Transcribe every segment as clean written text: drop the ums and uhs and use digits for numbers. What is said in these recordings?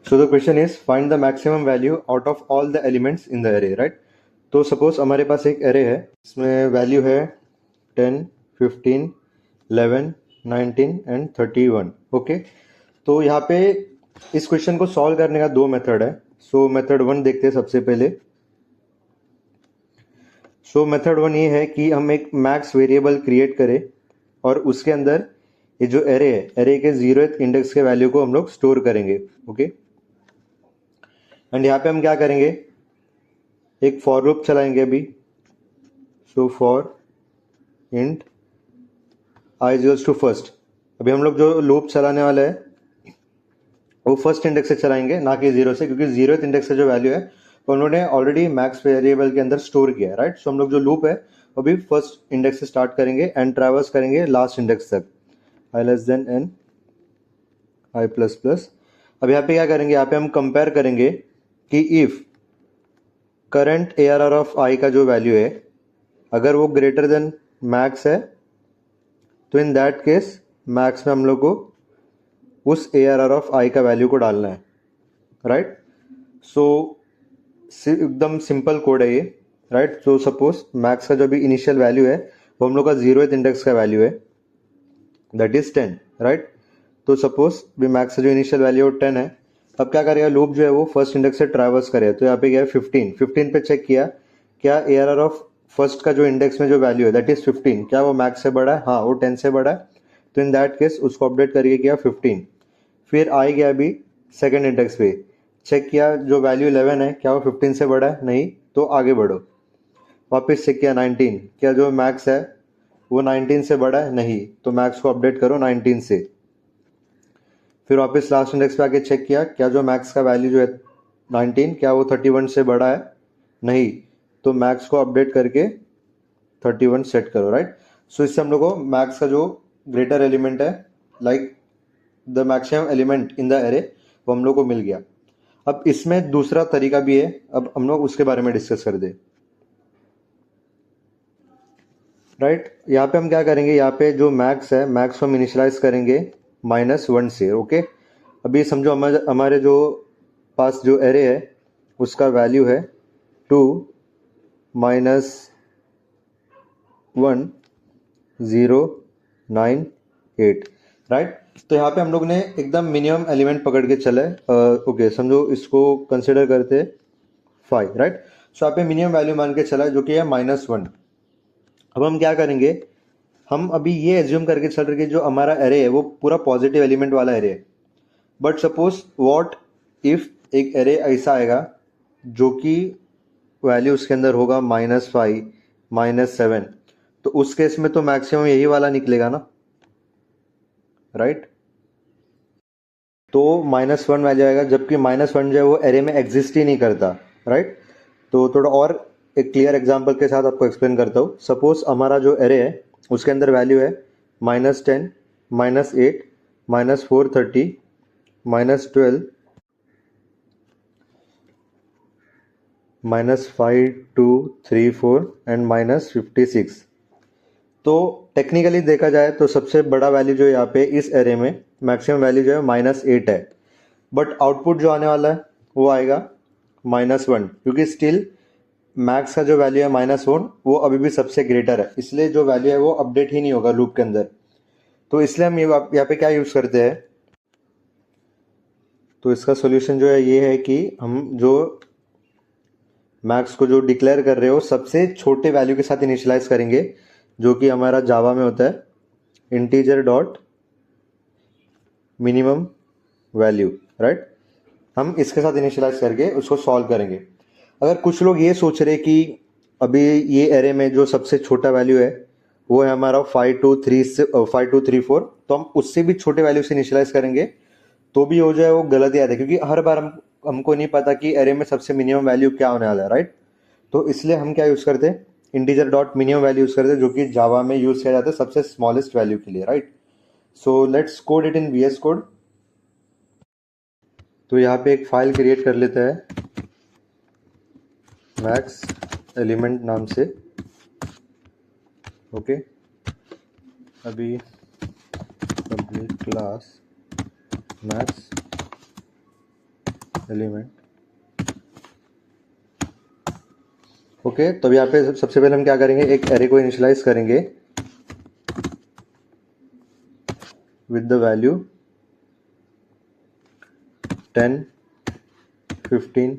So the question is find the maximum value out of all the elements in the array, right? तो suppose हमारे पास एक array है, इसमें value है 10, 15, 11, 19 and 31. Okay, तो यहाँ पे इस क्वेश्चन को सॉल्व करने का दो मेथड है. सो मेथड वन देखते हैं सबसे पहले. सो मेथड वन ये है कि हम एक मैक्स वेरिएबल क्रिएट करें और उसके अंदर ये जो एरे है, एरे के 0th इंडेक्स के वैल्यू को हम लोग स्टोर करेंगे. ओके, एंड यहाँ पे हम क्या करेंगे, एक फॉर लूप चलाएंगे अभी. So for int i equals to first. अभी हम लोग जो लूप चलाने वाला है वो फर्स्ट इंडेक्स से चलाएंगे, ना कि जीरो से, क्योंकि 0th इंडेक्स से जो वैल्यू है वो उन्होंने ऑलरेडी मैक्स वेरिएबल के अंदर स्टोर किया है, राइट. सो हम लोग जो लूप है वो भी फर्स्ट इंडेक्स से स्टार्ट करेंगे एंड ट्रैवर्स करेंगे लास्ट इंडेक्स तक, आई लेस देन एन आई प्लस प्लस. अब यहाँ पे क्या करेंगे, यहाँ पे हम कंपेयर करेंगे कि इफ करंट ARR ऑफ आई का जो वैल्यू है अगर वो ग्रेटर देन मैक्स है तो इन दैट केस मैक्स में हम लोग को उस ARR ऑफ आई का वैल्यू को डालना है, राइट. सो एकदम सिंपल कोड है ये, राइट. तो सपोज मैक्स का जो भी इनिशियल वैल्यू है वो हम लोग का 0th इंडेक्स का वैल्यू है, दैट इज 10, राइट. तो सपोज भी मैक्स का जो इनिशियल वैल्यू 10 है. अब क्या करेगा, लूप जो है वो फर्स्ट इंडेक्स से ट्रैवर्स करेगा. तो यहाँ पे क्या है 15 पे चेक किया क्या ARR ऑफ फर्स्ट का जो इंडेक्स में जो वैल्यू है दैट इज 15, क्या वो मैक्स से बड़ा है, हाँ वो 10 से बड़ा है. तो इन दैट केस उसको अपडेट करके किया 15. फिर आई गया अभी सेकेंड इंडेक्स पे, चेक किया जो वैल्यू 11 है क्या वो 15 से बड़ा है, नहीं, तो आगे बढ़ो. वापस चेक किया 19, क्या जो मैक्स है वो 19 से बड़ा है, नहीं, तो मैक्स को अपडेट करो 19 से. फिर वापस लास्ट इंडेक्स पे आके चेक किया क्या जो मैक्स का वैल्यू जो है 19 क्या वो 31 से बड़ा है, नहीं, तो मैक्स को अपडेट करके 31 सेट करो, राइट. सो इससे हम लोग को मैक्स का जो ग्रेटर एलिमेंट है, like the maximum element in the array, वो हम लोग को मिल गया. अब इसमें दूसरा तरीका भी है, अब हम लोग उसके बारे में डिस्कस कर दे, राइट. यहाँ पे हम क्या करेंगे, यहाँ पे जो मैक्स है मैक्स को हम इनिशियलाइज करेंगे -1 से. ओके, अभी समझो हमारे जो पास जो एरे है उसका वैल्यू है 2 -1 0 9 8, राइट. तो यहाँ पे हम लोग ने एकदम मिनिमम एलिमेंट पकड़ के चले. ओके, समझो इसको कंसिडर करते 5, राइट. सो यहाँ पे मिनिमम वैल्यू मान के चला जो कि है -1. अब हम क्या करेंगे, हम अभी ये एज्यूम करके चल रहे कि जो हमारा एरे है वो पूरा पॉजिटिव एलिमेंट वाला एरे है. बट सपोज व्हाट इफ एक एरे ऐसा आएगा जो कि वैल्यू उसके अंदर होगा -5 -7, तो उस केस में तो मैक्सिमम यही वाला निकलेगा ना, राइट. तो -1 वैल्यू आएगा, जबकि -1 जो है वो एरे में एग्जिस्ट ही नहीं करता, राइट. तो थोड़ा और एक क्लियर एग्जांपल के साथ आपको एक्सप्लेन करता हूँ. सपोज हमारा जो एरे है उसके अंदर वैल्यू है -10 -8 -430 -12 -5 2 3 4 एंड -56. तो टेक्निकली देखा जाए तो सबसे बड़ा वैल्यू जो है यहाँ पे इस एरे में मैक्सिमम वैल्यू जो है -8 है. बट आउटपुट जो आने वाला है वो आएगा -1, क्योंकि स्टिल मैक्स का जो वैल्यू है -1 वो अभी भी सबसे ग्रेटर है, इसलिए जो वैल्यू है वो अपडेट ही नहीं होगा लूप के अंदर. तो इसलिए हम यहाँ पे क्या यूज़ करते हैं, तो इसका सोल्यूशन जो है ये है कि हम जो मैक्स को जो डिक्लेयर कर रहे हो सबसे छोटे वैल्यू के साथ इनिशियलाइज करेंगे, जो कि हमारा जावा में होता है integer dot minimum value, right. हम इसके साथ इनिशियलाइज करके उसको सॉल्व करेंगे. अगर कुछ लोग ये सोच रहे कि अभी ये एरे में जो सबसे छोटा वैल्यू है वो है हमारा 5234, तो हम उससे भी छोटे वैल्यू से इनिशियलाइज करेंगे तो भी हो जाए वो गलत याद है, क्योंकि हर बार हमको नहीं पता कि एरे में सबसे मिनिमम वैल्यू क्या होने वाला है, राइट. तो इसलिए हम क्या यूज़ करते हैं, integer dot minimum value use करते हैं, जो कि जावा में यूज़ किया जाता है सबसे स्मॉलेस्ट वैल्यू के लिए, right. So let's code it in VS code. तो यहाँ पे एक फाइल क्रिएट कर लेता है मैक्स एलिमेंट नाम से. ओके, अभी public class max element. Okay, तो यहाँ पे सबसे पहले हम क्या करेंगे, एक एरे को इनिशियलाइज करेंगे with the value 10, 15,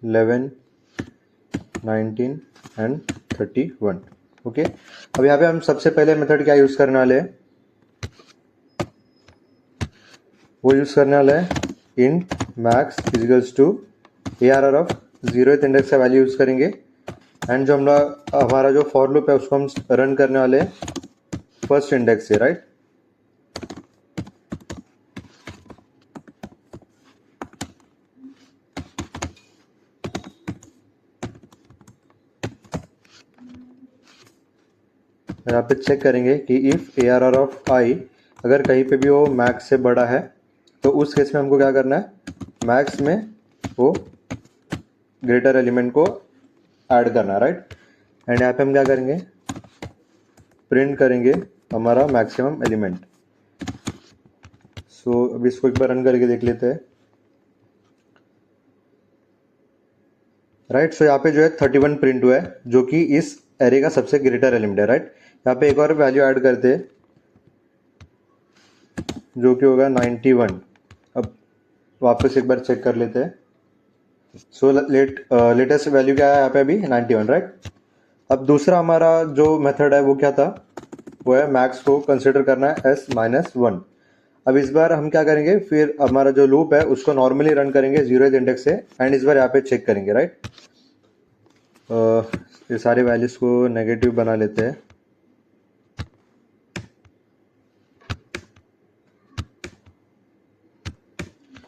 11, 19 and 31। Okay, अब यहाँ पे हम सबसे पहले मेथड क्या यूज करने वाले हैं, वो यूज करने वाला है int max equals to ARR of 0th index का वैल्यू यूज करेंगे। एंड जो हमारा जो फॉर लूप है उसको हम रन करने वाले हैं फर्स्ट इंडेक्स से, राइट। यहाँ पे चेक करेंगे कि इफ ARR ऑफ i अगर कहीं पे भी वो मैक्स से बड़ा है तो उस केस में हमको क्या करना है, मैक्स में वो ग्रेटर एलिमेंट को ऐड करना है, राइट। एंड यहाँ पे हम क्या करेंगे, प्रिंट करेंगे हमारा मैक्सिमम एलिमेंट। सो अब इसको एक बार रन करके देख लेते हैं, राइट। सो यहाँ पे जो है 31 प्रिंट हुआ है जो कि इस एरे का सबसे ग्रेटर एलिमेंट है, राइट। यहाँ पे एक और वैल्यू ऐड करते हैं जो कि होगा 91। अब वापस एक बार चेक कर लेते हैं। सो लेटेस्ट वैल्यू क्या है यहाँ पे अभी 91, राइट। अब दूसरा हमारा जो मेथड है वो क्या था, वो है मैक्स को कंसिडर करना है s-1। अब इस बार हम क्या करेंगे, फिर हमारा जो लूप है उसको नॉर्मली रन करेंगे 0th इंडेक्स से। एंड इस बार यहाँ पे चेक करेंगे, राइट। ये सारे वैल्यूज को नेगेटिव बना लेते हैं,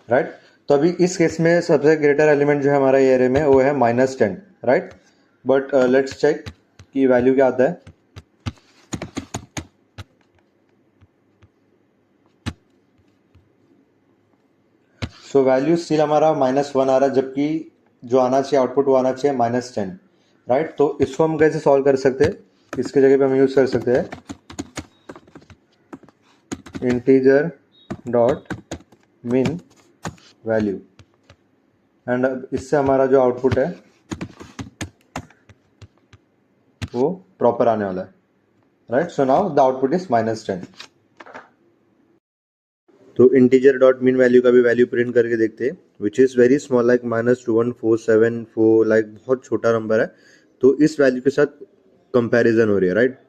राइट। तो अभी इस केस में सबसे ग्रेटर एलिमेंट जो है हमारा ये एरे में वो है -10, राइट। बट लेट्स चेक कि वैल्यू क्या आता है। सो वैल्यू स्टिल हमारा -1 आ रहा है, जबकि जो आना चाहिए आउटपुट वो आना चाहिए -10, राइट। तो इसको हम कैसे सॉल्व कर सकते हैं, इसके जगह पे हम यूज कर सकते हैं इंटीजर डॉट मिन वैल्यू। एंड इससे हमारा जो आउटपुट है वो प्रॉपर आने वाला है, right. So now the output is -10। तो इंटीजर डॉट मीन वैल्यू का भी वैल्यू प्रिंट करके देखते हैं, which is very small, like -21474, like बहुत छोटा नंबर है। तो इस वैल्यू के साथ कंपैरिजन हो रही है, राइट।